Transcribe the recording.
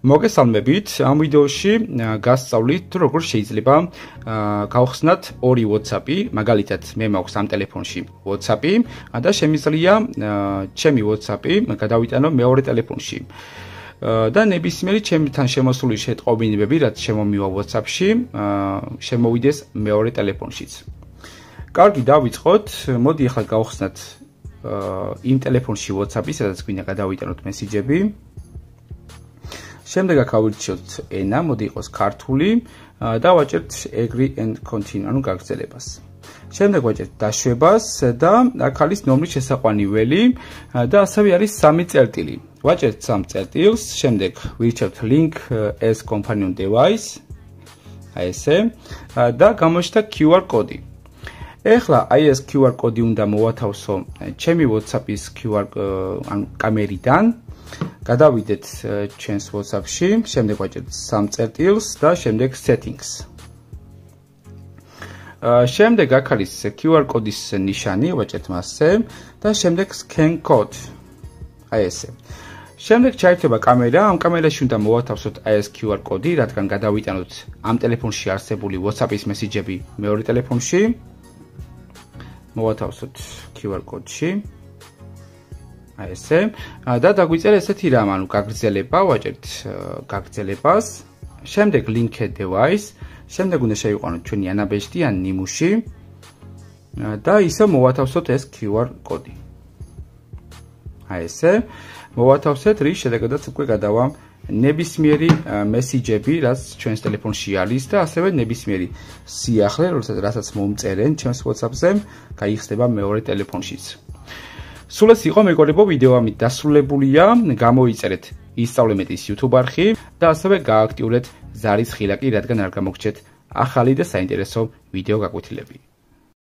მოგესალმებით, ამ ვიდეოში გასწავლით თუ როგორ შეიძლება გავხსნათ ორი WhatsApp-ი, მაგალითად მე მაქვს ამ ტელეფონში WhatsApp-ი და შემიძლია ჩემი WhatsApp-ი გადავიტანო მეორე ტელეფონში. და ნებისმიერი ჩემთან შემოსული შეტყობინებები, რაც შემომივა WhatsApp-ში, შემოვიდეს მეორე ტელეფონშიც. კარგი, დავიწყოთ. მოდი ახლა გავხსნათ იმ ტელეფონში WhatsApp-ი, სადაც გვინდა გადავიტანოთ მესიჯები. შემდეგ აქ ავირჩიოთ ენა, მოდი იყოს ქართული და ვაჭერთ agree and continue, ანუ გაგრძელებას. შემდეგ ვაჭერთ დაშვებას და აქ არის ნომრის შესაყვანიველი და ასევე არის 3 წერტილი. ვაჭერთ 3 წერტილს, შემდეგ ვირჩევთ link as companion device, აი ესე, და გამოჩნდა QR კოდი. ეხლა აი ეს QR კოდი უნდა მოვათავსო ჩემი WhatsApp-ის QR ან კამერიდან. გადავიდეთ ჩვენს WhatsApp-ში, შემდეგ ვაჭერთ 3 წერტილს და შემდეგ settings. შემდეგ აქ არის QR კოდის ნიშანი, ვაჭერთ მასზე და შემდეგ scan code. აი ესე. შემდეგ ჩაირთვება კამერა, ამ კამერაში უნდა მოვათავსოთ აი ეს QR კოდი, რადგან გადავიტანოთ ამ ტელეფონში არსებული WhatsApp-ის მესიჯები მეორე ტელეფონში. მოვათავსოთ QR კოდში. აი ესე. და დაგვიწერა ესეთი რამ, ანუ გაგრძელება, ვაჭერთ გაგრძელებას. შემდეგ link device, შემდეგ უნდა შევიყვანოთ ჩვენი ანაბეჭდი ან ნიმუში. და ისე მოვათავსოთ ეს QR კოდი. აი ესე. მოვათავსეთ, რის შედეგადაც უკვე გადავა ნებისმიერი მესიჯები, რაც ჩვენს ტელეფონში არის და ასევე ნებისმიერი სიახლე, რასაც მომწერენ ჩვენს WhatsApp-ზე, გაიხსნება მეორე ტელეფონშიც. სულ ეს იყო მეგობრებო, ვიდეო ამით დასრულებულია. გამოიწერეთ ისწავლემეტის YouTube არხი და ასევე გააქტიურეთ ზარის ხილაკი, რადგან არ გამოგჩეთ ახალი და საინტერესო ვიდეო გაკვეთილები.